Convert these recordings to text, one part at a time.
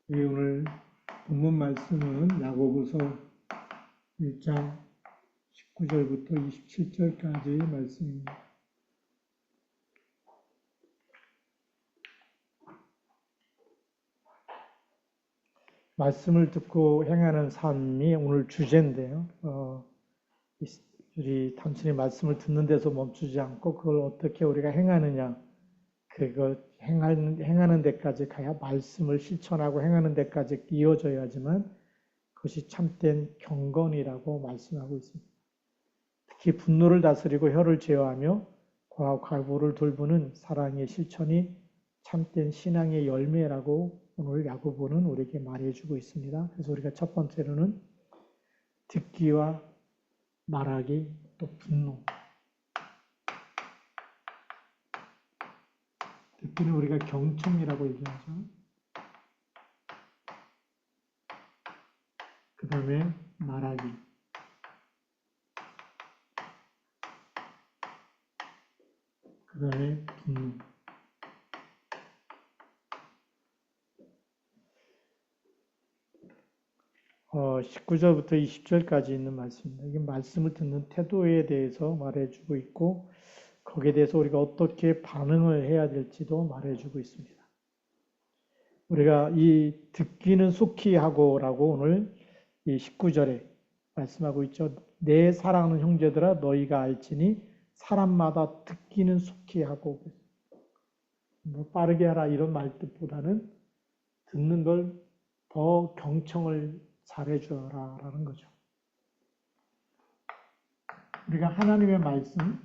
오늘 본문 말씀은 야고보서 1장 19절부터 27절까지의 말씀입니다. 말씀을 듣고 행하는 삶이 오늘 주제인데요. 우리 단순히 말씀을 듣는 데서 멈추지 않고 그걸 어떻게 우리가 행하느냐, 그걸 행하는 데까지 가야 말씀을 실천하고 행하는 데까지 이어져야지만 그것이 참된 경건이라고 말씀하고 있습니다. 특히 분노를 다스리고 혀를 제어하며 과보를 돌보는 사랑의 실천이 참된 신앙의 열매라고 오늘 야고보는 우리에게 말해주고 있습니다. 그래서 우리가 첫 번째로는 듣기와 말하기, 또 분노. 듣기는 우리가 경청이라고 얘기하죠. 그 다음에 말하기. 그 다음에 분노. 어, 19절부터 20절까지 있는 말씀입니다. 이게 말씀을 듣는 태도에 대해서 말해주고 있고 거기에 대해서 우리가 어떻게 반응을 해야 될지도 말해주고 있습니다. 우리가 이 듣기는 속히 하고라고 오늘 이 19절에 말씀하고 있죠. 내 사랑하는 형제들아 너희가 알지니 사람마다 듣기는 속히 하고 뭐 빠르게 하라 이런 말뜻보다는 듣는 걸 더 경청을 잘해줘라 라는 거죠. 우리가 하나님의 말씀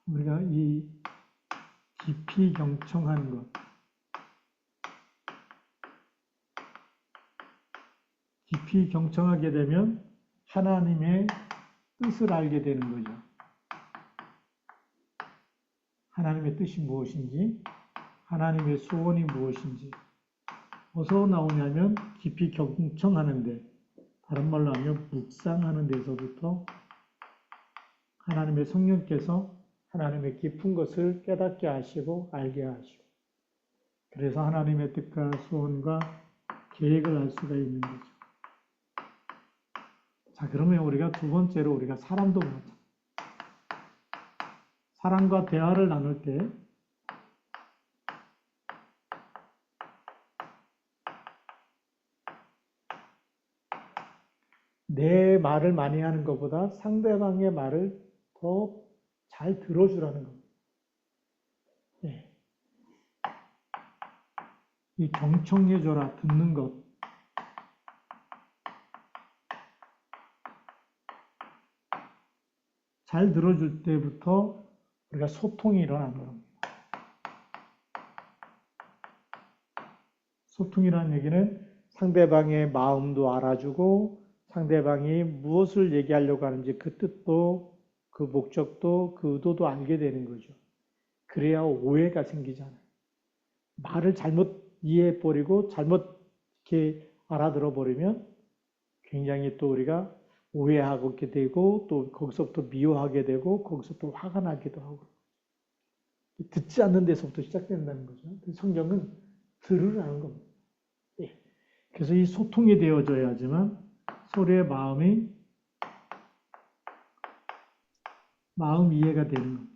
우리가 이 깊이 경청하는 것 깊이 경청하게 되면 하나님의 뜻을 알게 되는 거죠. 하나님의 뜻이 무엇인지, 하나님의 소원이 무엇인지. 어디서 나오냐면 깊이 경청하는데, 다른 말로 하면 묵상하는 데서부터 하나님의 성령께서 하나님의 깊은 것을 깨닫게 하시고 알게 하시고, 그래서 하나님의 뜻과 소원과 계획을 알 수가 있는 거죠. 자, 그러면 우리가 두 번째로 우리가 사람도 보자. 사람과 대화를 나눌 때 내 말을 많이 하는 것보다 상대방의 말을 더 잘 들어주라는 겁니다. 네. 이 경청해줘라, 듣는 것. 잘 들어줄 때부터 우리가 소통이 일어나는 겁니다. 소통이라는 얘기는 상대방의 마음도 알아주고 상대방이 무엇을 얘기하려고 하는지 그 뜻도 그 목적도 그 의도도 알게 되는 거죠. 그래야 오해가 생기잖아요. 말을 잘못 이해해버리고 잘못 이렇게 알아들어 버리면 굉장히 또 우리가 오해하게 되고 또 거기서부터 미워하게 되고 거기서 또 화가 나기도 하고 듣지 않는 데서부터 시작된다는 거죠. 성경은 들으라는 겁니다. 예. 그래서 이 소통이 되어져야지만 서로의 마음 이해가 되는 겁니다.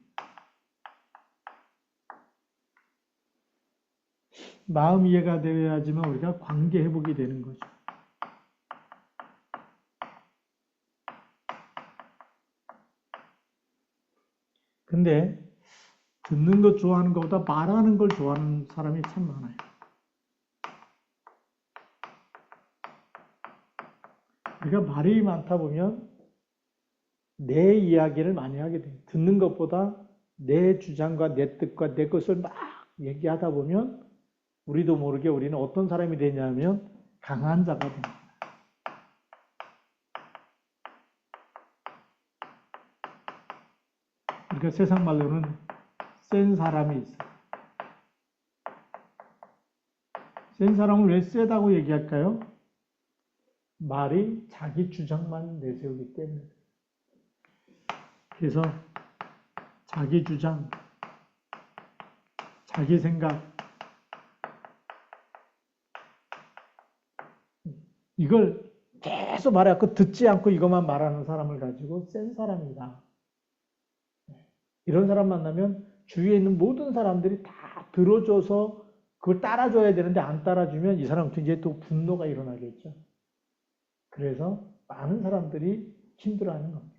마음 이해가 되어야지만 우리가 관계 회복이 되는 거죠. 근데 듣는 것 좋아하는 것보다 말하는 걸 좋아하는 사람이 참 많아요. 우리가 말이 많다 보면 내 이야기를 많이 하게 돼요. 듣는 것보다 내 주장과 내 뜻과 내 것을 막 얘기하다 보면 우리도 모르게 우리는 어떤 사람이 되냐면 강한 자가 됩니다. 그러니까 세상 말로는 센 사람이 있어요. 센 사람을 왜 세다고 얘기할까요? 말이 자기 주장만 내세우기 때문에. 그래서 자기 주장, 자기 생각, 이걸 계속 말해갖고 듣지 않고 이것만 말하는 사람을 가지고 센 사람이다. 이런 사람 만나면 주위에 있는 모든 사람들이 다 들어줘서 그걸 따라줘야 되는데 안 따라주면 이 사람은 굉장히 또 분노가 일어나겠죠. 그래서 많은 사람들이 힘들어하는 겁니다.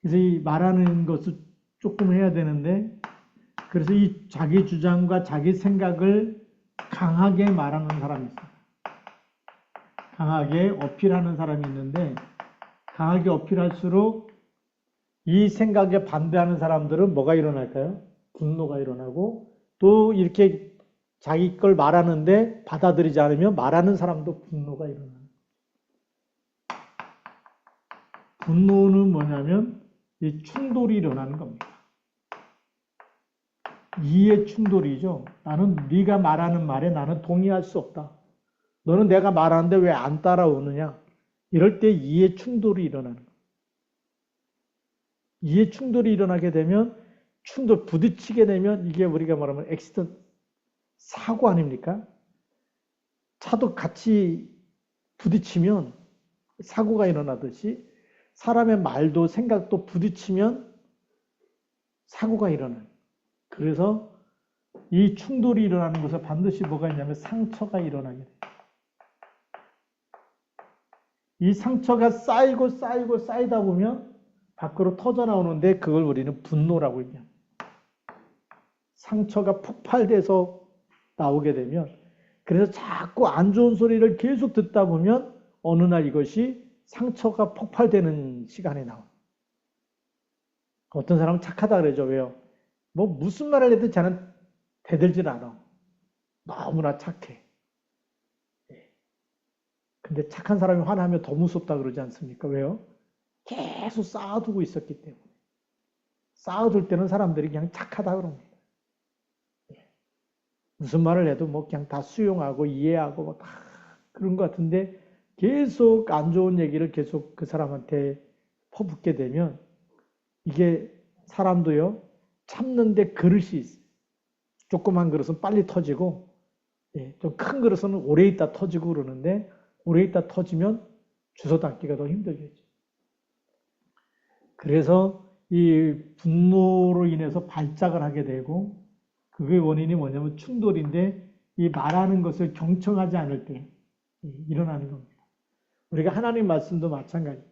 그래서 이 말하는 것을 조금 해야 되는데, 그래서 이 자기 주장과 자기 생각을 강하게 말하는 사람이 있어요. 강하게 어필하는 사람이 있는데, 강하게 어필할수록 이 생각에 반대하는 사람들은 뭐가 일어날까요? 분노가 일어나고, 또 이렇게 자기 걸 말하는데 받아들이지 않으면 말하는 사람도 분노가 일어나요. 분노는 뭐냐면 이 충돌이 일어나는 겁니다. 이해 충돌이죠. 나는 네가 말하는 말에 나는 동의할 수 없다. 너는 내가 말하는데 왜 안 따라오느냐. 이럴 때 이해 충돌이 일어나는 거예요. 이해 충돌이 일어나게 되면 부딪히게 되면 이게 우리가 말하면 액시던트, 사고 아닙니까? 차도 같이 부딪히면 사고가 일어나듯이 사람의 말도 생각도 부딪히면 사고가 일어나요. 그래서 이 충돌이 일어나는 것에 반드시 뭐가 있냐면 상처가 일어나게 돼요. 이 상처가 쌓이다 보면 밖으로 터져 나오는데 그걸 우리는 분노라고 얘기합니다. 상처가 폭발돼서 나오게 되면, 그래서 자꾸 안 좋은 소리를 계속 듣다 보면 어느 날 이것이 상처가 폭발되는 시간이 나와요. 어떤 사람은 착하다 그러죠. 왜요? 뭐 무슨 말을 해도 자는 대들질 않아. 너무나 착해. 근데 착한 사람이 화나면 더 무섭다 그러지 않습니까? 왜요? 계속 쌓아두고 있었기 때문에. 쌓아둘 때는 사람들이 그냥 착하다 그럽니다. 무슨 말을 해도 뭐 그냥 다 수용하고 이해하고 뭐 다 그런 것 같은데 계속 안 좋은 얘기를 계속 그 사람한테 퍼붓게 되면 이게 사람도요, 참는데 그릇이 있어요. 조그만 그릇은 빨리 터지고, 좀 큰 그릇은 오래 있다 터지고 그러는데, 오래 있다 터지면 주워 담기가 더 힘들겠죠. 그래서 이 분노로 인해서 발작을 하게 되고, 그게 원인이 뭐냐면 충돌인데, 이 말하는 것을 경청하지 않을 때 일어나는 겁니다. 우리가 하나님 말씀도 마찬가지.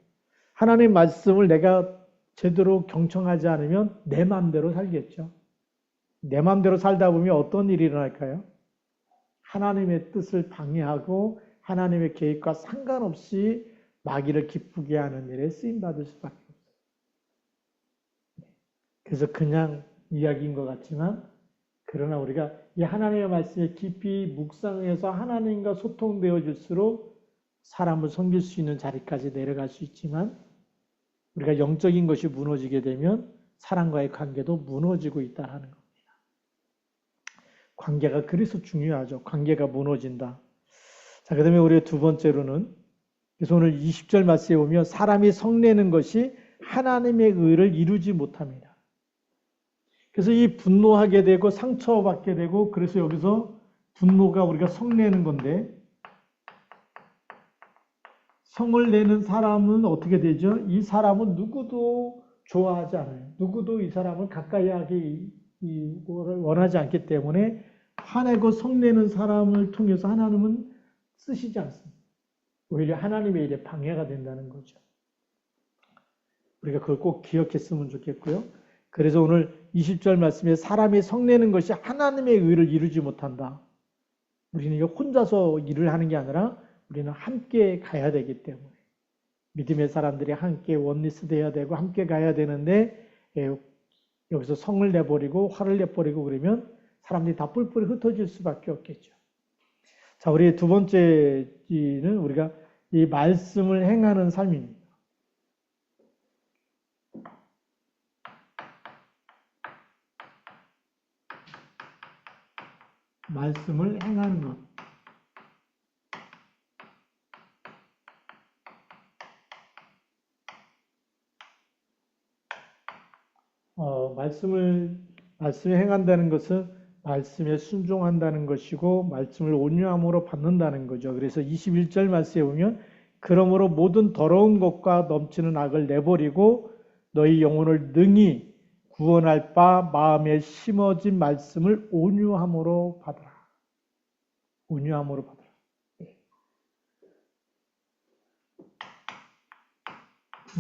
하나님 말씀을 내가 제대로 경청하지 않으면 내 마음대로 살겠죠. 내 마음대로 살다 보면 어떤 일이 일어날까요? 하나님의 뜻을 방해하고 하나님의 계획과 상관없이 마귀를 기쁘게 하는 일에 쓰임받을 수밖에 없어요. 그래서 그냥 이야기인 것 같지만, 그러나 우리가 이 하나님의 말씀에 깊이 묵상해서 하나님과 소통되어질수록 사람을 섬길 수 있는 자리까지 내려갈 수 있지만, 우리가 영적인 것이 무너지게 되면 사람과의 관계도 무너지고 있다는 겁니다. 관계가 그래서 중요하죠. 관계가 무너진다. 자, 그 다음에 우리 두 번째로는, 그래서 오늘 20절 말씀에 보면 사람이 성내는 것이 하나님의 의를 이루지 못합니다. 그래서 이 분노하게 되고 상처받게 되고, 그래서 여기서 분노가 우리가 성내는 건데, 성을 내는 사람은 어떻게 되죠? 이 사람은 누구도 좋아하지 않아요. 누구도 이 사람을 가까이 하기 원하지 않기 때문에 화내고 성내는 사람을 통해서 하나님은 쓰시지 않습니다. 오히려 하나님의 일에 방해가 된다는 거죠. 우리가 그걸 꼭 기억했으면 좋겠고요. 그래서 오늘 20절 말씀에 사람이 성내는 것이 하나님의 의를 이루지 못한다. 우리는 혼자서 일을 하는 게 아니라 우리는 함께 가야 되기 때문에, 믿음의 사람들이 함께 원리스 돼야 되고 함께 가야 되는데, 여기서 성을 내버리고 화를 내버리고 그러면 사람들이 다 뿔뿔이 흩어질 수밖에 없겠죠. 자, 우리 두 번째는 우리가 이 말씀을 행하는 삶입니다. 말씀을 행하는 것. 말씀에 행한다는 것은 말씀에 순종한다는 것이고, 말씀을 온유함으로 받는다는 거죠. 그래서 21절 말씀에 보면, 그러므로 모든 더러운 것과 넘치는 악을 내버리고, 너희 영혼을 능히 구원할 바 마음에 심어진 말씀을 온유함으로 받으라. 온유함으로 받으라.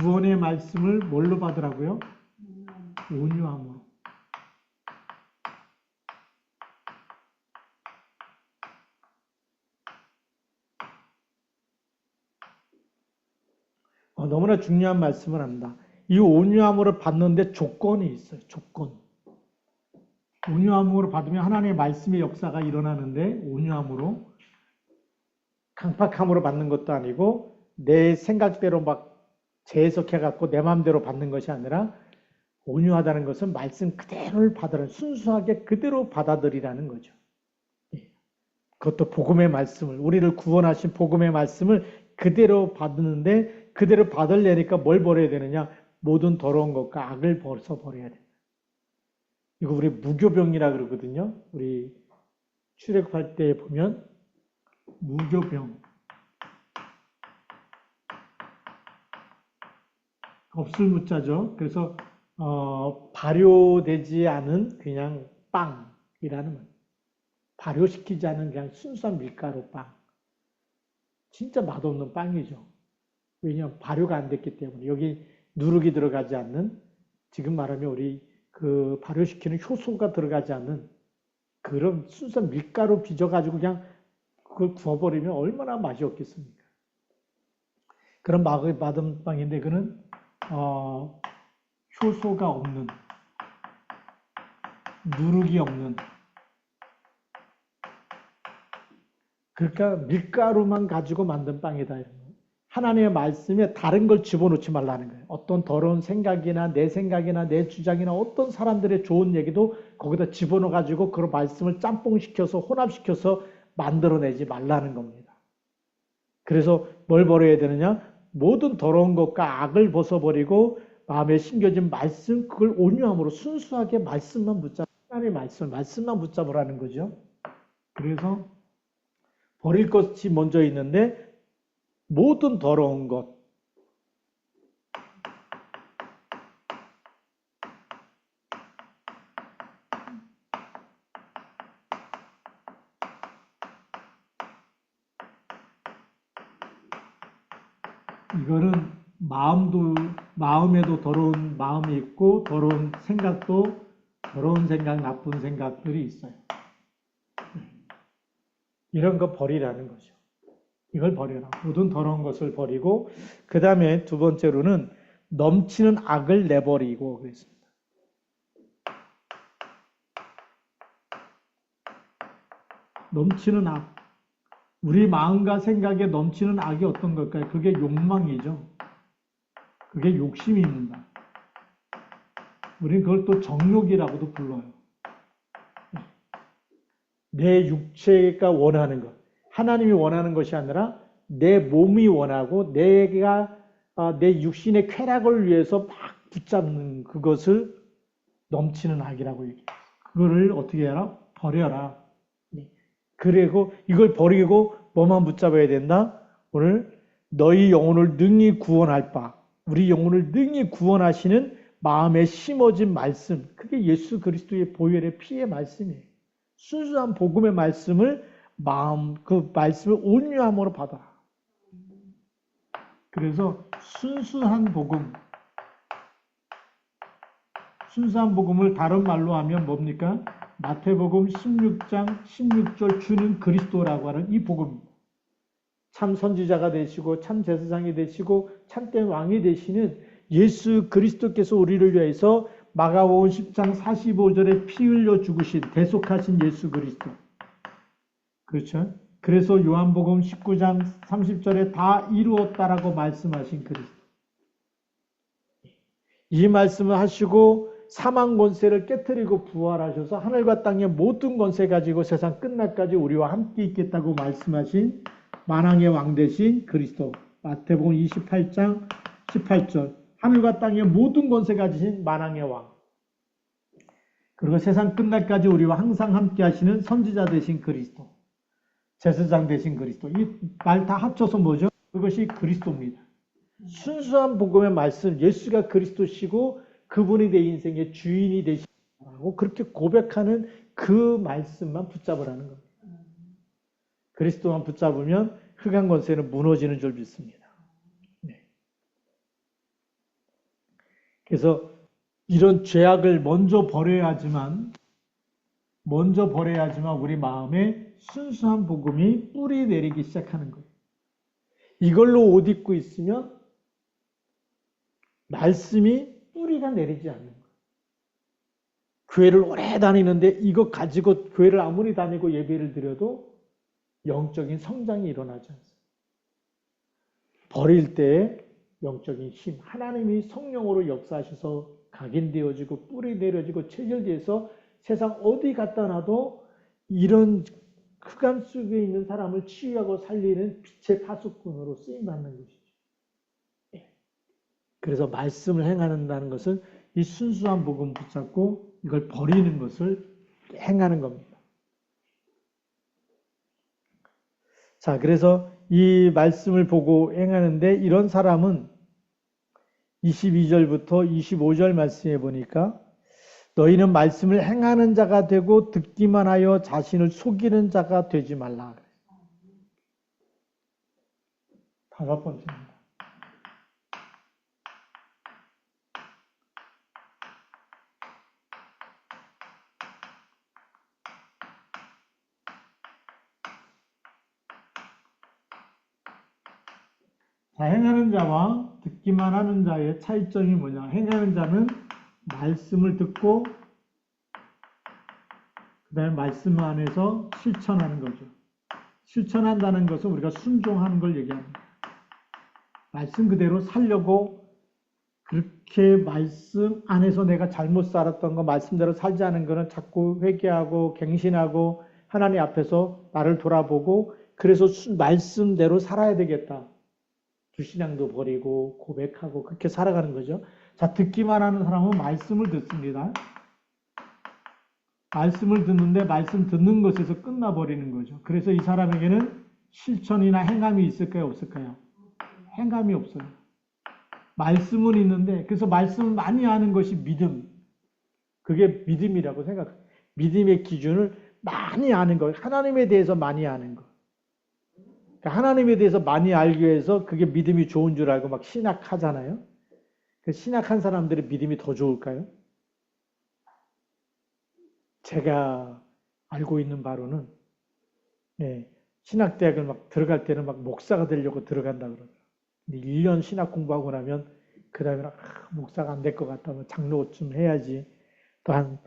구원의 말씀을 뭘로 받으라고요? 온유함으로. 너무나 중요한 말씀을 합니다. 이 온유함으로 받는데 조건이 있어요. 조건. 온유함으로 받으면 하나님의 말씀의 역사가 일어나는데, 온유함으로, 강팍함으로 받는 것도 아니고 내 생각대로 막 재해석해갖고 내 마음대로 받는 것이 아니라, 온유하다는 것은 말씀 그대로를 받으라, 순수하게 그대로 받아들이라는 거죠. 그것도 복음의 말씀을, 우리를 구원하신 복음의 말씀을 그대로 받는데, 그대로 받으려니까 뭘 버려야 되느냐? 모든 더러운 것과 악을 벗어버려야 된다. 이거 우리 무교병이라 그러거든요. 우리 출애굽할 때 보면 무교병. 없을 무자죠. 그래서 발효되지 않은 그냥 빵이라는 말. 발효시키지 않은 그냥 순수한 밀가루 빵. 진짜 맛없는 빵이죠. 왜냐하면 발효가 안 됐기 때문에. 여기 누룩이 들어가지 않는, 지금 말하면 우리 그 발효시키는 효소가 들어가지 않는 그런 순수한 밀가루 빚어가지고 그냥 그걸 구워버리면 얼마나 맛이 없겠습니까? 그런 맛없는 빵인데, 그는 효소가 없는, 누룩이 없는, 그러니까 밀가루만 가지고 만든 빵이다. 하나님의 말씀에 다른 걸 집어넣지 말라는 거예요. 어떤 더러운 생각이나 내 생각이나 내 주장이나 어떤 사람들의 좋은 얘기도 거기다 집어넣어가지고 그런 말씀을 짬뽕시켜서 혼합시켜서 만들어내지 말라는 겁니다. 그래서 뭘 버려야 되느냐? 모든 더러운 것과 악을 벗어버리고 마음에 심겨진 말씀, 그걸 온유함으로 순수하게 말씀만 붙잡, 하나님의 말씀만 붙잡으라는 거죠. 그래서 버릴 것이 먼저 있는데, 모든 더러운 것, 이거는 마음에도 더러운 마음이 있고, 더러운 생각도, 더러운 생각, 나쁜 생각들이 있어요. 이런 거 버리라는 거죠. 이걸 버려라. 모든 더러운 것을 버리고, 그 다음에 두 번째로는 넘치는 악을 내버리고 그랬습니다. 넘치는 악. 우리 마음과 생각에 넘치는 악이 어떤 걸까요? 그게 욕망이죠. 그게 욕심입니다. 우리는 그걸 또 정욕이라고도 불러요. 내 육체가 원하는 것. 하나님이 원하는 것이 아니라 내 몸이 원하고 내가 내 육신의 쾌락을 위해서 막 붙잡는 그것을 넘치는 악이라고 얘기해요. 그거를 어떻게 해라? 버려라. 그리고 이걸 버리고 뭐만 붙잡아야 된다? 오늘 너희 영혼을 능히 구원할 바, 우리 영혼을 능히 구원하시는 마음에 심어진 말씀, 그게 예수 그리스도의 보혈의 피의 말씀이에요. 순수한 복음의 말씀을 그 말씀을 온유함으로 받아. 그래서 순수한 복음을 다른 말로 하면 뭡니까? 마태복음 16장 16절 주는 그리스도라고 하는 이 복음입니다. 참 선지자가 되시고 참 제사장이 되시고 참된 왕이 되시는 예수 그리스도께서 우리를 위해서 마가복음 10장 45절에 피 흘려 죽으신 대속하신 예수 그리스도. 그렇죠? 그래서 요한복음 19장 30절에 다 이루었다라고 말씀하신 그리스도. 이 말씀을 하시고 사망 권세를 깨뜨리고 부활하셔서 하늘과 땅의 모든 권세 가지고 세상 끝날까지 우리와 함께 있겠다고 말씀하신 만왕의 왕 되신 그리스도. 마태복음 28장 18절 하늘과 땅의 모든 권세 가지신 만왕의 왕. 그리고 세상 끝날까지 우리와 항상 함께 하시는 선지자 되신 그리스도, 제사장 되신 그리스도. 이 말 다 합쳐서 뭐죠? 그것이 그리스도입니다. 순수한 복음의 말씀, 예수가 그리스도시고 그분이 내 인생의 주인이 되시고 그렇게 고백하는 그 말씀만 붙잡으라는 겁니다. 그리스도만 붙잡으면 흑암 권세는 무너지는 줄 믿습니다. 네. 그래서 이런 죄악을 먼저 버려야지만 우리 마음에 순수한 복음이 뿌리 내리기 시작하는 거예요. 이걸로 옷 입고 있으면 말씀이 뿌리가 내리지 않는 거예요. 교회를 오래 다니는데 이거 가지고 교회를 아무리 다니고 예배를 드려도 영적인 성장이 일어나지 않습니다. 버릴 때에 영적인 힘, 하나님이 성령으로 역사하셔서 각인되어지고 뿌리 내려지고 체질돼서 세상 어디 갖다 놔도 이런 흑암 속에 있는 사람을 치유하고 살리는 빛의 파수꾼으로 쓰임받는 것이죠. 그래서 말씀을 행한다는 것은 이 순수한 복음 붙잡고 이걸 버리는 것을 행하는 겁니다. 자, 그래서 이 말씀을 보고 행하는데 이런 사람은 22절부터 25절 말씀해 보니까 너희는 말씀을 행하는 자가 되고 듣기만 하여 자신을 속이는 자가 되지 말라. 5번째입니다. 자, 행하는 자와 듣기만 하는 자의 차이점이 뭐냐? 행하는 자는 말씀을 듣고 그 다음에 말씀 안에서 실천하는 거죠. 실천한다는 것은 우리가 순종하는 걸 얘기합니다. 말씀 그대로 살려고 그렇게 말씀 안에서 내가 잘못 살았던 거 말씀대로 살지 않은 거는 자꾸 회개하고 갱신하고 하나님 앞에서 나를 돌아보고 그래서 말씀대로 살아야 되겠다. 주신양도 버리고 고백하고 그렇게 살아가는 거죠. 자, 듣기만 하는 사람은 말씀을 듣습니다. 말씀을 듣는데 말씀 듣는 것에서 끝나버리는 거죠. 그래서 이 사람에게는 실천이나 행함이 있을까요? 없을까요? 행함이 없어요. 말씀은 있는데 그래서 말씀을 많이 하는 것이 믿음. 그게 믿음이라고 생각해요. 믿음의 기준을 많이 아는 거. 하나님에 대해서 많이 아는 거. 하나님에 대해서 많이 알기 위해서 그게 믿음이 좋은 줄 알고 막 신학하잖아요. 그 신학한 사람들의 믿음이 더 좋을까요? 제가 알고 있는 바로는 신학대학을 막 들어갈 때는 막 목사가 되려고 들어간다 그러더라고요. 근데 1년 신학 공부하고 나면 그 다음에 목사가 안 될 것 같다면 장로 좀 해야지. 또 한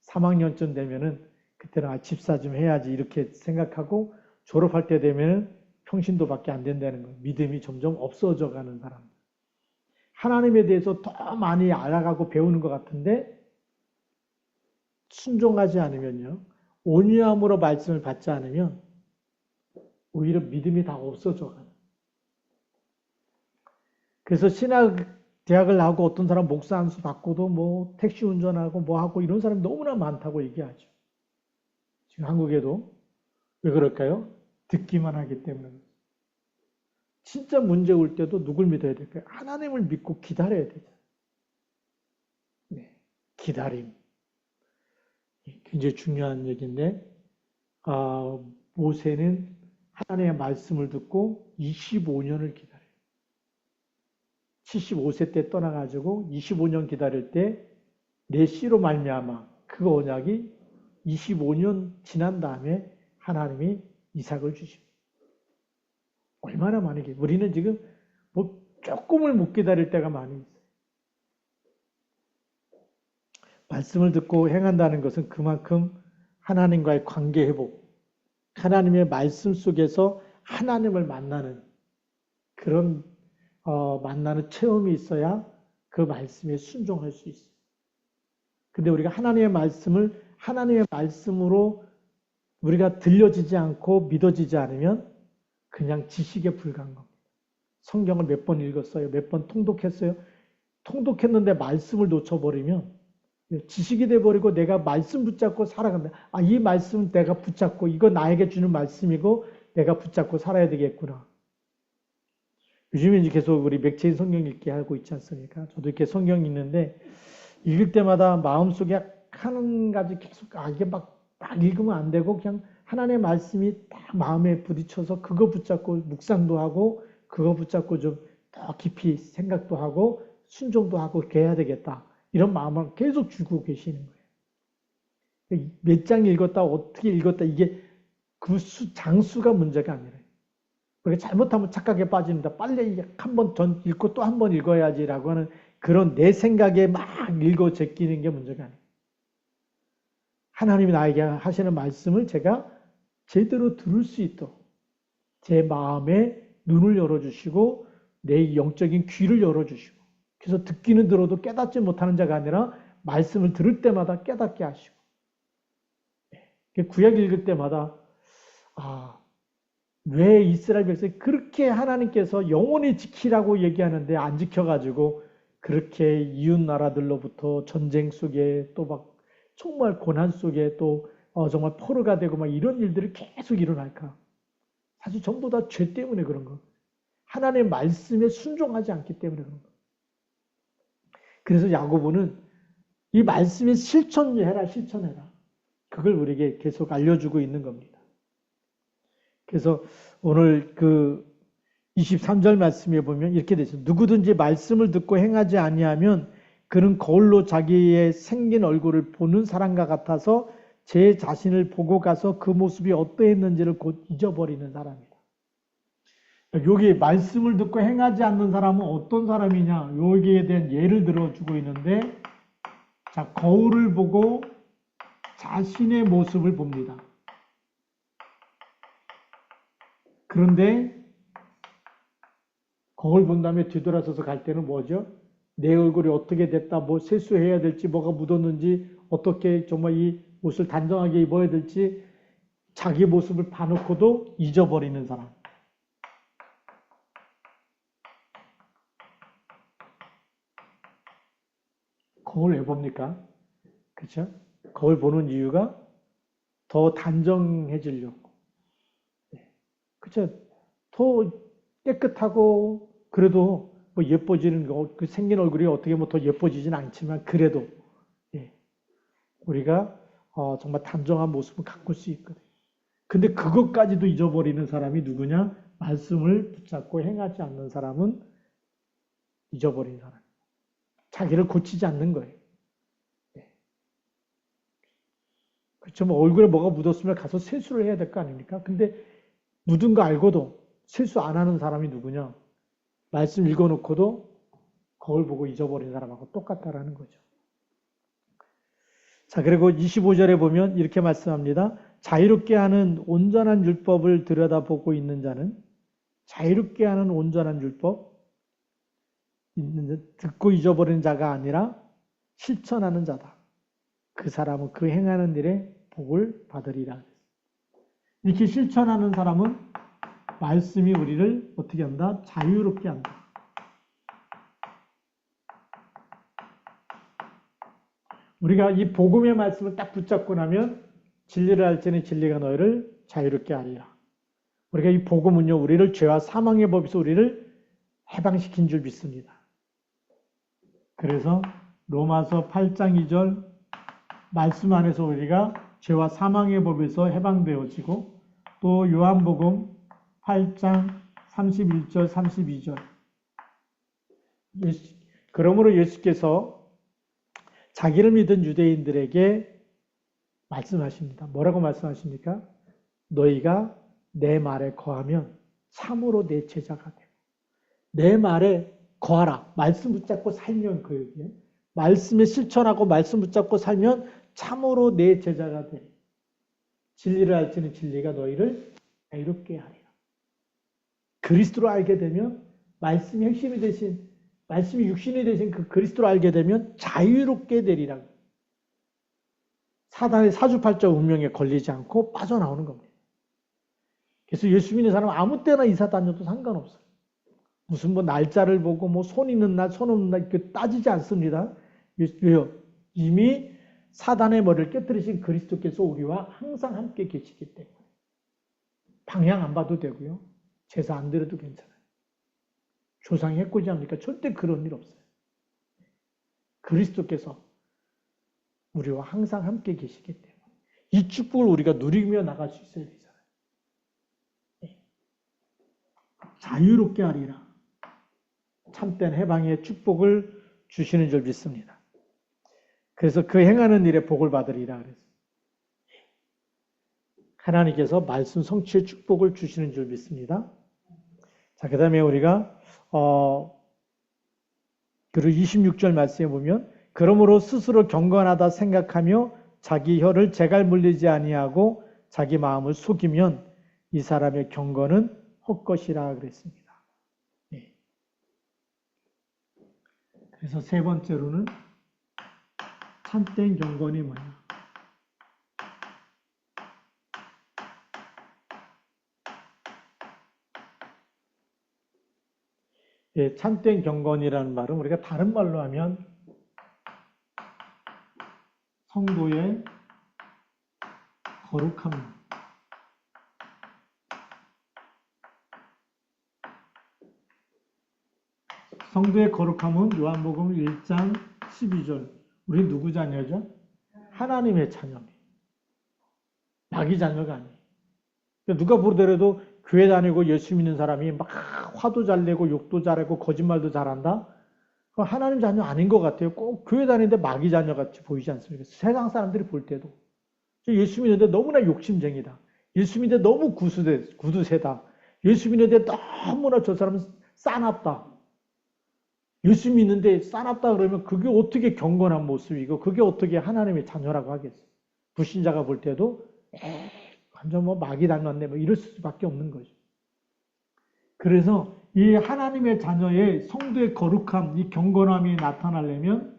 3학년쯤 되면은 그때는 집사 좀 해야지 이렇게 생각하고 졸업할 때 되면은 평신도밖에 안 된다는 거예요. 믿음이 점점 없어져 가는 사람. 하나님에 대해서 더 많이 알아가고 배우는 것 같은데 순종하지 않으면요. 온유함으로 말씀을 받지 않으면 오히려 믿음이 다 없어져 가요. 그래서 신학대학을 나오고 어떤 사람 목사 안수 받고도 뭐 택시 운전하고 뭐 하고 이런 사람이 너무나 많다고 얘기하죠. 지금 한국에도. 왜 그럴까요? 듣기만 하기 때문에. 진짜 문제 올 때도 누굴 믿어야 될까요? 하나님을 믿고 기다려야 되죠. 네, 기다림. 굉장히 중요한 얘기인데, 모세는 하나님의 말씀을 듣고 25년을 기다려요. 75세 때 떠나가지고 25년 기다릴 때 내 씨로 말미암아 그 언약이 25년 지난 다음에 하나님이 이삭을 주십니다. 얼마나 많이 기다려요. 우리는 지금 뭐 조금을 못 기다릴 때가 많이 있어요. 말씀을 듣고 행한다는 것은 그만큼 하나님과의 관계 회복, 하나님의 말씀 속에서 하나님을 만나는 그런 만나는 체험이 있어야 그 말씀에 순종할 수 있어요. 근데 우리가 하나님의 말씀을 하나님의 말씀으로 우리가 들려지지 않고 믿어지지 않으면 그냥 지식에 불과한 겁니다. 성경을 몇 번 읽었어요? 몇 번 통독했어요? 통독했는데 말씀을 놓쳐버리면 지식이 돼버리고 내가 말씀 붙잡고 살아간다. 아, 이 말씀은 내가 붙잡고 이거 나에게 주는 말씀이고 내가 붙잡고 살아야 되겠구나. 요즘에 이제 계속 우리 맥체인 성경 읽기 하고 있지 않습니까? 저도 이렇게 성경 읽는데 읽을 때마다 마음속에 한 가지 계속 이게 막 읽으면 안 되고 그냥 하나님의 말씀이 딱 마음에 부딪혀서 그거 붙잡고 묵상도 하고 그거 붙잡고 좀 더 깊이 생각도 하고 순종도 하고 그렇게 해야 되겠다. 이런 마음을 계속 주고 계시는 거예요. 몇 장 읽었다, 어떻게 읽었다, 이게 그 장수가 문제가 아니라. 그렇게 잘못하면 착각에 빠집니다. 빨리 한 번 전 읽고 또 한 번 읽어야지라고 하는 그런 내 생각에 막 읽어 제끼는 게 문제가 아니에요. 하나님이 나에게 하시는 말씀을 제가 제대로 들을 수 있도록 제 마음에 눈을 열어주시고 내 영적인 귀를 열어주시고 그래서 듣기는 들어도 깨닫지 못하는 자가 아니라 말씀을 들을 때마다 깨닫게 하시고 구약 읽을 때마다 왜 이스라엘 백성이 그렇게 하나님께서 영원히 지키라고 얘기하는데 안 지켜가지고 그렇게 이웃 나라들로부터 전쟁 속에 또 막 정말 고난 속에 또 정말 포로가 되고 막 이런 일들이 계속 일어날까? 사실 전부 다 죄 때문에 그런 거. 하나님의 말씀에 순종하지 않기 때문에 그런 거. 그래서 야고보는 이 말씀에 실천해라, 실천해라. 그걸 우리에게 계속 알려주고 있는 겁니다. 그래서 오늘 그 23절 말씀에 보면 이렇게 되죠. 누구든지 말씀을 듣고 행하지 아니하면 그는 거울로 자기의 생긴 얼굴을 보는 사람과 같아서 제 자신을 보고 가서 그 모습이 어떠했는지를 곧 잊어버리는 사람이다. 여기 말씀을 듣고 행하지 않는 사람은 어떤 사람이냐? 여기에 대한 예를 들어주고 있는데 자, 거울을 보고 자신의 모습을 봅니다. 그런데 거울 본 다음에 뒤돌아서서 갈 때는 뭐죠? 내 얼굴이 어떻게 됐다, 뭐 세수해야 될지, 뭐가 묻었는지, 어떻게 정말 이 옷을 단정하게 입어야 될지 자기 모습을 봐놓고도 잊어버리는 사람. 거울 왜 봅니까? 그렇죠? 거울 보는 이유가 더 단정해지려고. 그렇죠? 더 깨끗하고 그래도 뭐 예뻐지는 거, 그 생긴 얼굴이 어떻게 뭐 더 예뻐지진 않지만 그래도 우리가 정말 단정한 모습을 가꿀 수 있거든요. 근데 그것까지도 잊어버리는 사람이 누구냐? 말씀을 붙잡고 행하지 않는 사람은 잊어버린 사람. 자기를 고치지 않는 거예요. 그렇죠. 뭐 얼굴에 뭐가 묻었으면 가서 세수를 해야 될 거 아닙니까? 근데 묻은 거 알고도 세수 안 하는 사람이 누구냐? 말씀 읽어놓고도 거울 보고 잊어버린 사람하고 똑같다라는 거죠. 자, 그리고 25절에 보면 이렇게 말씀합니다. 자유롭게 하는 온전한 율법을 들여다보고 있는 자는 자유롭게 하는 온전한 율법 듣고 잊어버리는 자가 아니라 실천하는 자다. 그 사람은 그 행하는 일에 복을 받으리라. 이렇게 실천하는 사람은 말씀이 우리를 어떻게 한다? 자유롭게 한다. 우리가 이 복음의 말씀을 딱 붙잡고 나면 진리를 알지니 진리가 너희를 자유롭게 하리라. 우리가 이 복음은요, 우리를 죄와 사망의 법에서 우리를 해방시킨 줄 믿습니다. 그래서 로마서 8장 2절 말씀 안에서 우리가 죄와 사망의 법에서 해방되어지고 또 요한복음 8장 31절 32절 그러므로 예수께서 자기를 믿은 유대인들에게 말씀하십니다. 뭐라고 말씀하십니까? 너희가 내 말에 거하면 참으로 내 제자가 되고 내 말에 거하라. 말씀 붙잡고 살면 그 얘기예요. 말씀에 실천하고 말씀 붙잡고 살면 참으로 내 제자가 돼. 진리를 알지는 진리가 너희를 자유롭게 하리라. 그리스도를 알게 되면 말씀이 핵심이 되신 말씀이 육신이 되신 그 그리스도를 알게 되면 자유롭게 되리라. 사단의 사주팔자 운명에 걸리지 않고 빠져나오는 겁니다. 그래서 예수 믿는 사람은 아무 때나 이사 다녀도 상관없어요. 무슨 뭐 날짜를 보고 뭐 손 있는 날, 손 없는 날 이렇게 따지지 않습니다. 왜요? 이미 사단의 머리를 깨뜨리신 그리스도께서 우리와 항상 함께 계시기 때문에 방향 안 봐도 되고요. 제사 안 드려도 괜찮아요. 조상이 해코지 합니까? 절대 그런 일 없어요. 그리스도께서 우리와 항상 함께 계시기 때문에 이 축복을 우리가 누리며 나갈 수 있어야 되잖아요. 자유롭게 하리라. 참된 해방의 축복을 주시는 줄 믿습니다. 그래서 그 행하는 일에 복을 받으리라 그랬어요. 하나님께서 말씀 성취의 축복을 주시는 줄 믿습니다. 자, 그 다음에 우리가 그리고 26절 말씀에 보면 그러므로 스스로 경건하다 생각하며 자기 혀를 재갈 물리지 아니하고 자기 마음을 속이면 이 사람의 경건은 헛것이라 그랬습니다. 네. 그래서 세 번째로는 참된 경건이 뭐냐? 예, 참된 경건이라는 말은 우리가 다른 말로 하면 성도의 거룩함. 성도의 거룩함은 요한복음 1장 12절. 우리 누구 자녀죠? 하나님의 자녀입니다. 마귀 자녀가 아니에요. 누가 보더라도 교회 다니고 예수 믿는 사람이 막 화도 잘 내고 욕도 잘하고 거짓말도 잘한다? 그건 하나님 자녀 아닌 것 같아요. 꼭 교회 다니는데 마귀 자녀 같이 보이지 않습니까? 세상 사람들이 볼 때도. 예수 믿는데 너무나 욕심쟁이다. 예수 믿는데 너무 구두세다. 예수 믿는데 너무나 저 사람은 싸납다. 예수 믿는데 싸납다 그러면 그게 어떻게 경건한 모습이고 그게 어떻게 하나님의 자녀라고 하겠어요. 불신자가 볼 때도 완전 뭐 마귀 닮았네 뭐 이럴 수밖에 없는 거죠. 그래서 이 하나님의 자녀의 성도의 거룩함, 이 경건함이 나타나려면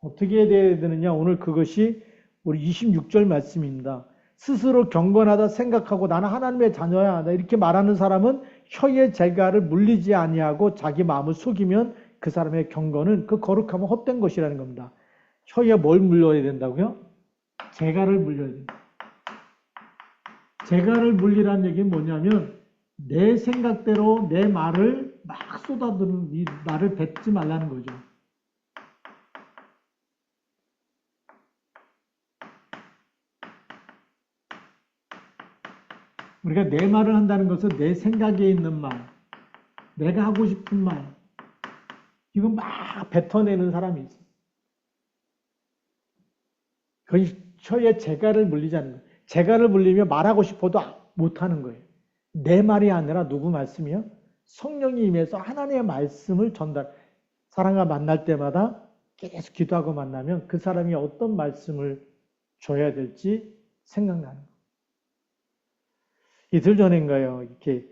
어떻게 해야 되느냐? 오늘 그것이 우리 26절 말씀입니다. 스스로 경건하다 생각하고 나는 하나님의 자녀야. 이렇게 말하는 사람은 혀의 재갈을 물리지 아니하고 자기 마음을 속이면 그 사람의 경건은 그 거룩함은 헛된 것이라는 겁니다. 혀에 뭘 물려야 된다고요? 재갈을 물려야 된다. 재갈을 물리라는 얘기는 뭐냐면 내 생각대로 내 말을 막 쏟아드는 이 말을 뱉지 말라는 거죠. 우리가 내 말을 한다는 것은 내 생각에 있는 말, 내가 하고 싶은 말, 이거 막 뱉어내는 사람이 있어요. 그것이 혀에 재갈을 물리자는 거예요. 재갈을 물리면 말하고 싶어도 못하는 거예요. 내 말이 아니라 누구 말씀이요? 성령이 임해서 하나님의 말씀을 전달. 사람과 만날 때마다 계속 기도하고 만나면 그 사람이 어떤 말씀을 줘야 될지 생각나는 거예요. 이틀 전인가요? 이렇게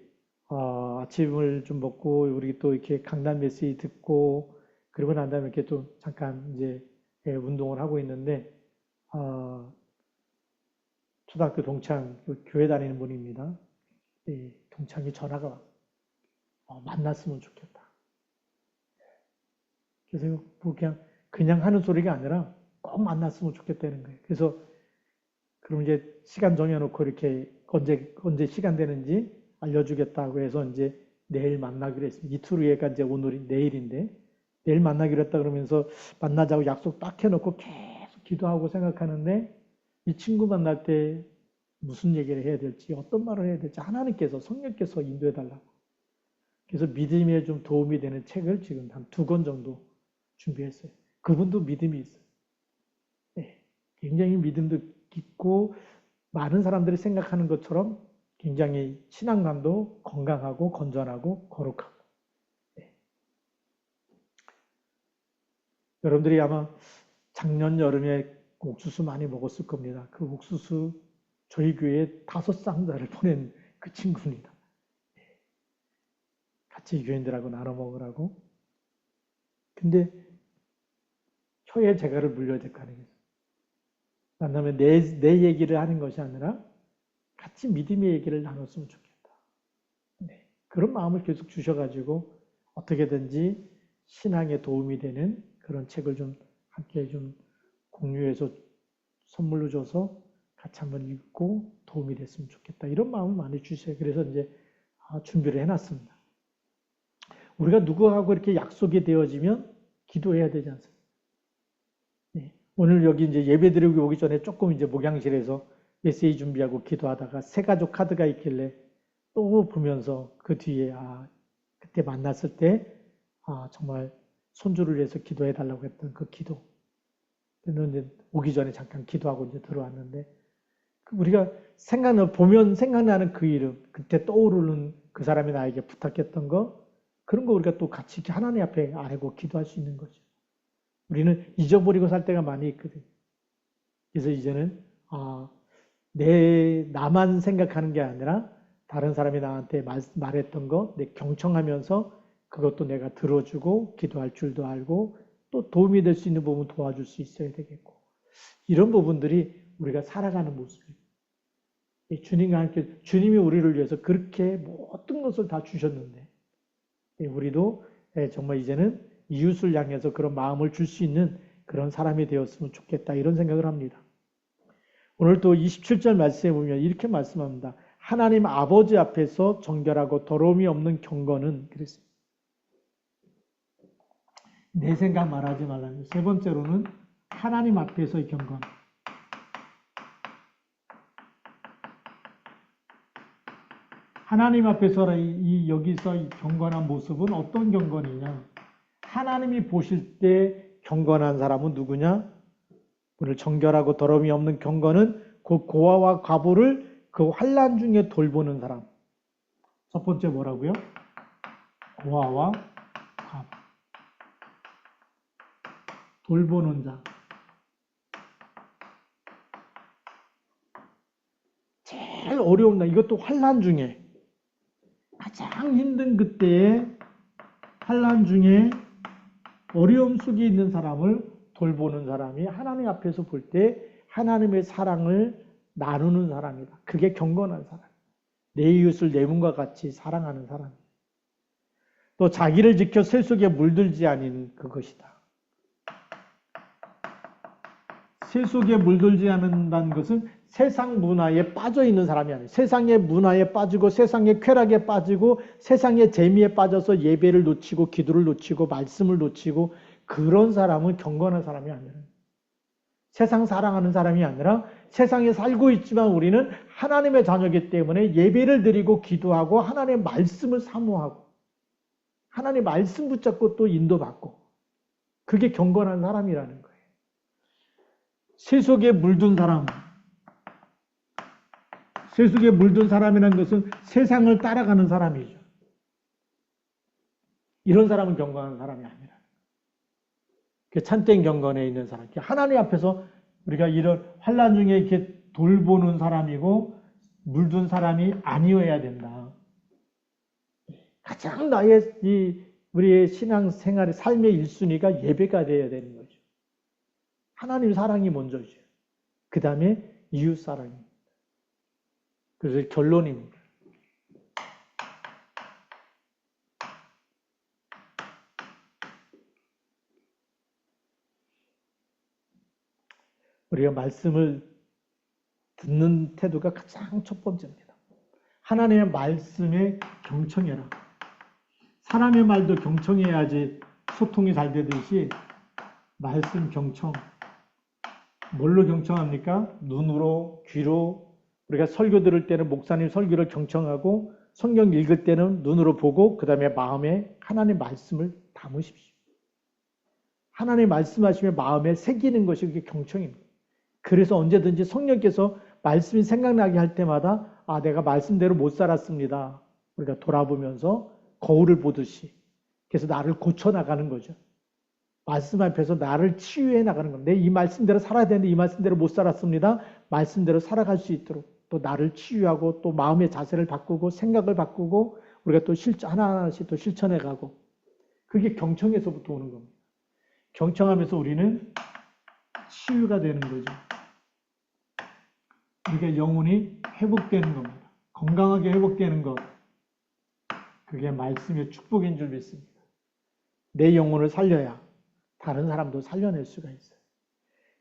아침을 좀 먹고 우리 또 이렇게 강단 메시지 듣고 그러고 난 다음에 이렇게 또 잠깐 이제 운동을 하고 있는데 초등학교 동창 교회 다니는 분입니다. 동창이 전화가 와. 만났으면 좋겠다. 그래서 뭐 그냥 하는 소리가 아니라 꼭 만났으면 좋겠다는 거예요. 그래서 그럼 이제 시간 정해놓고 이렇게 언제 시간 되는지 알려주겠다고 해서 이제 내일 만나기로 했습니다. 이틀 후에가 이제 오늘이 내일인데 내일 만나기로 했다 그러면서 만나자고 약속 딱 해놓고 계속 기도하고 생각하는데 이 친구 만날 때 무슨 얘기를 해야 될지 어떤 말을 해야 될지 하나님께서 성령께서 인도해 달라고. 그래서 믿음에 좀 도움이 되는 책을 지금 한 2권 정도 준비했어요. 그분도 믿음이 있어요. 네, 굉장히 믿음도 깊고 많은 사람들이 생각하는 것처럼 굉장히 신앙감도 건강하고 건전하고 거룩하고. 네. 여러분들이 아마 작년 여름에 옥수수 많이 먹었을 겁니다. 그 옥수수 저희 교회에 5상자를 보낸 그 친구입니다. 같이 교인들하고 나눠 먹으라고. 근데 혀에 재갈을 물려야 될 거 아니겠어요. 만나면 내 얘기를 하는 것이 아니라 같이 믿음의 얘기를 나눴으면 좋겠다. 네. 그런 마음을 계속 주셔가지고 어떻게든지 신앙에 도움이 되는 그런 책을 좀 함께 좀 공유해서 선물로 줘서 같이 한번 읽고 도움이 됐으면 좋겠다. 이런 마음을 많이 주세요. 그래서 이제 준비를 해놨습니다. 우리가 누구하고 이렇게 약속이 되어지면 기도해야 되지 않습니까? 네. 오늘 여기 이제 예배 드리고 오기 전에 조금 이제 목양실에서 메시지 준비하고 기도하다가 새가족 카드가 있길래 또 보면서 그 뒤에 그때 만났을 때 정말 손주를 위해서 기도해 달라고 했던 그 기도. 그는 이제 오기 전에 잠깐 기도하고 이제 들어왔는데 우리가 보면 생각나는 그 이름, 그때 떠오르는 그 사람이 나에게 부탁했던 거, 그런 거 우리가 또 같이 하나님 앞에 알고 기도할 수 있는 거죠. 우리는 잊어버리고 살 때가 많이 있거든요. 그래서 이제는 나만 생각하는 게 아니라 다른 사람이 나한테 말했던 거 내 경청하면서 그것도 내가 들어주고 기도할 줄도 알고 또 도움이 될 수 있는 부분 도와줄 수 있어야 되겠고, 이런 부분들이 우리가 살아가는 모습이에요. 주님과 함께 주님이 우리를 위해서 그렇게 모든 것을 다 주셨는데 우리도 정말 이제는 이웃을 향해서 그런 마음을 줄 수 있는 그런 사람이 되었으면 좋겠다, 이런 생각을 합니다. 오늘 또 27절 말씀에 보면 이렇게 말씀합니다. 하나님 아버지 앞에서 정결하고 더러움이 없는 경건은, 그랬어요. 내 생각 말하지 말라는. 세 번째로는 하나님 앞에서의 경건. 하나님 앞에서 여기서 이 경건한 모습은 어떤 경건이냐? 하나님이 보실 때 경건한 사람은 누구냐? 오늘 정결하고 더러움이 없는 경건은 그 고아와 과부를 그 환난 중에 돌보는 사람. 첫 번째 뭐라고요? 고아와 과부. 돌보는 자. 제일 어려운 날, 이것도 환난 중에 가장 힘든 그때에 환난 중에 어려움 속에 있는 사람을 돌보는 사람이 하나님 앞에서 볼 때 하나님의 사랑을 나누는 사람이다. 그게 경건한 사람. 내 이웃을 내 몸과 같이 사랑하는 사람이다. 또 자기를 지켜 새 속에 물들지 않는 그것이다. 새 속에 물들지 않는다는 것은 세상 문화에 빠져 있는 사람이 아니에요. 세상의 문화에 빠지고 세상의 쾌락에 빠지고 세상의 재미에 빠져서 예배를 놓치고 기도를 놓치고 말씀을 놓치고 그런 사람은 경건한 사람이 아니라, 세상 사랑하는 사람이 아니라 세상에 살고 있지만 우리는 하나님의 자녀이기 때문에 예배를 드리고 기도하고 하나님의 말씀을 사모하고 하나님의 말씀 붙잡고 또 인도받고, 그게 경건한 사람이라는 거예요. 새 속에 물든 사람. 새 속에 물든 사람이라는 것은 세상을 따라가는 사람이죠. 이런 사람은 경건한 사람이 아니라. 참된 경건에 있는 사람. 하나님 앞에서 우리가 이런 환난 중에 이렇게 돌보는 사람이고 물든 사람이 아니어야 된다. 가장 우리의 신앙 생활의 삶의 1순위가 예배가 되어야 되는 거죠. 하나님 사랑이 먼저죠. 그 다음에 이웃 사랑입니다. 그래서 결론입니다. 우리가 말씀을 듣는 태도가 가장 첫 번째입니다. 하나님의 말씀에 경청해라. 사람의 말도 경청해야지 소통이 잘 되듯이 말씀 경청. 뭘로 경청합니까? 눈으로, 귀로. 우리가 설교 들을 때는 목사님 설교를 경청하고 성경 읽을 때는 눈으로 보고 그 다음에 마음에 하나님의 말씀을 담으십시오. 하나님 말씀하시면 마음에 새기는 것이 그게 경청입니다. 그래서 언제든지 성령께서 말씀이 생각나게 할 때마다 내가 말씀대로 못 살았습니다. 우리가 돌아보면서 거울을 보듯이. 그래서 나를 고쳐나가는 거죠. 말씀 앞에서 나를 치유해 나가는 겁니다. 이 말씀대로 살아야 되는데 이 말씀대로 못 살았습니다. 말씀대로 살아갈 수 있도록 또 나를 치유하고 또 마음의 자세를 바꾸고 생각을 바꾸고 우리가 또 하나하나씩 또 실천해 가고, 그게 경청에서부터 오는 겁니다. 경청하면서 우리는 치유가 되는 거죠. 우리가 영혼이 회복되는 겁니다. 건강하게 회복되는 것. 그게 말씀의 축복인 줄 믿습니다. 내 영혼을 살려야 다른 사람도 살려낼 수가 있어요.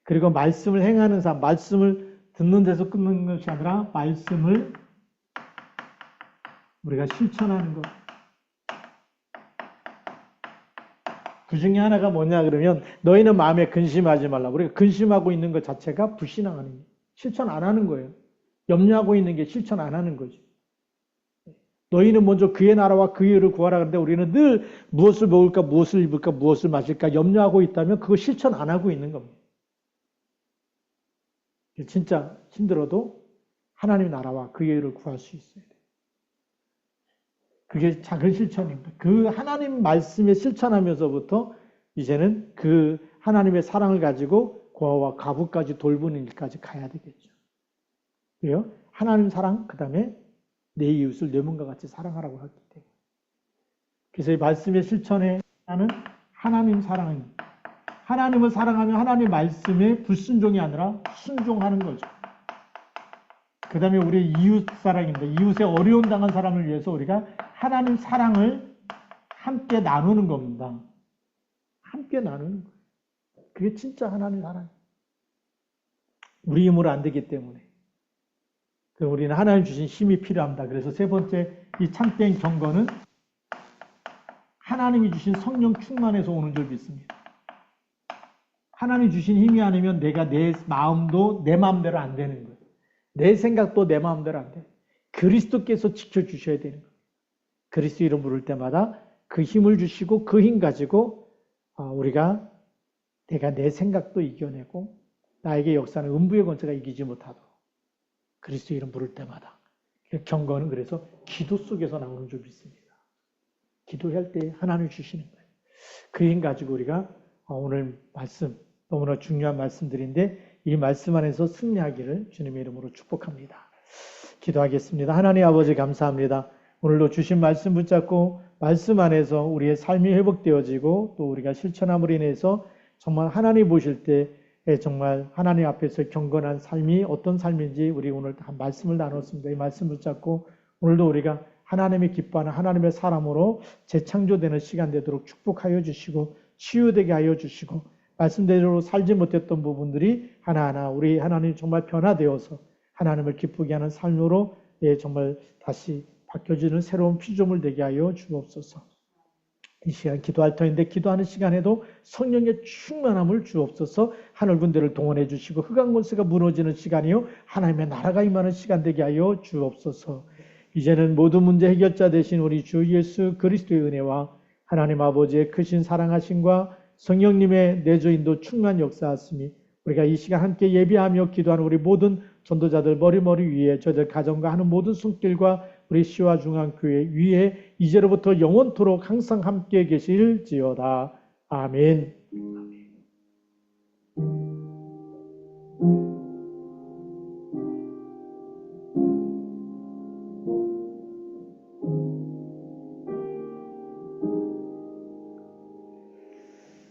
그리고 말씀을 행하는 사람, 말씀을 듣는 데서 끊는 것이 아니라 말씀을 우리가 실천하는 것. 그 중에 하나가 뭐냐 그러면 너희는 마음에 근심하지 말라. 우리가 근심하고 있는 것 자체가 불신앙하는 거예요. 실천 안 하는 거예요. 염려하고 있는 게 실천 안 하는 거죠. 너희는 먼저 그의 나라와 그의 의를 구하라 그러는데 우리는 늘 무엇을 먹을까, 무엇을 입을까, 무엇을 마실까 염려하고 있다면 그거 실천 안 하고 있는 겁니다. 진짜 힘들어도 하나님의 나라와 그의 의를 구할 수 있어야 돼요. 그게 작은 실천입니다. 그 하나님 말씀에 실천하면서부터 이제는 그 하나님의 사랑을 가지고 고아와 과부까지 돌보는 일까지 가야 되겠죠. 왜요? 하나님 사랑, 그 다음에 내 이웃을 내 몸과 같이 사랑하라고 하기 때문에. 그래서 이 말씀의 실천에 하는 하나님 사랑은 하나님을 사랑하면 하나님 말씀에 불순종이 아니라 순종하는 거죠. 그 다음에 우리 이웃 사랑입니다. 이웃에 어려움 당한 사람을 위해서 우리가 하나님 사랑을 함께 나누는 겁니다. 함께 나누는 거예요. 그게 진짜 하나님 사랑이에요. 우리 힘으로 안 되기 때문에. 우리는 하나님 주신 힘이 필요합니다. 그래서 세 번째 이 참된 경건은 하나님이 주신 성령 충만에서 오는 줄 믿습니다. 하나님 주신 힘이 아니면 내가 내 마음도 내 마음대로 안 되는 거예요. 내 생각도 내 마음대로 안 돼요. 그리스도께서 지켜주셔야 되는 거예요. 그리스도 이름 부를 때마다 그 힘을 주시고 그 힘 가지고 우리가 내가 내 생각도 이겨내고 나에게 역사는 음부의 권세가 이기지 못하도록 그리스도 이름 부를 때마다 경건은 그래서 기도 속에서 나오는 줄 믿습니다. 기도할 때 하나님 주시는 거예요. 그 힘 가지고 우리가 오늘 말씀 너무나 중요한 말씀들인데 이 말씀 안에서 승리하기를 주님의 이름으로 축복합니다. 기도하겠습니다. 하나님 아버지 감사합니다. 오늘도 주신 말씀 붙잡고 말씀 안에서 우리의 삶이 회복되어지고 또 우리가 실천함으로 인해서 정말 하나님 보실 때 정말 하나님 앞에서 경건한 삶이 어떤 삶인지 우리 오늘 한 말씀을 나눴습니다. 이 말씀 붙잡고 오늘도 우리가 하나님의 기뻐하는 하나님의 사람으로 재창조되는 시간 되도록 축복하여 주시고 치유되게 하여 주시고 말씀대로 살지 못했던 부분들이 하나하나 우리 하나님 정말 변화되어서 하나님을 기쁘게 하는 삶으로 정말 다시 바뀌어지는 새로운 피조물 되게 하여 주옵소서. 이 시간 기도할 터인데 기도하는 시간에도 성령의 충만함을 주옵소서. 하늘 군대를 동원해 주시고 흑암 권세가 무너지는 시간이요 하나님의 나라가 임하는 시간 되게 하여 주옵소서. 이제는 모든 문제 해결자 되신 우리 주 예수 그리스도의 은혜와 하나님 아버지의 크신 사랑하심과 성령님의 내주인도 충만 역사하심이 우리가 이 시간 함께 예비하며 기도하는 우리 모든 전도자들 머리 위에 저들 가정과 하는 모든 손길과 우리 시와 중앙교회 위에 이제로부터 영원토록 항상 함께 계실지어다. 아멘.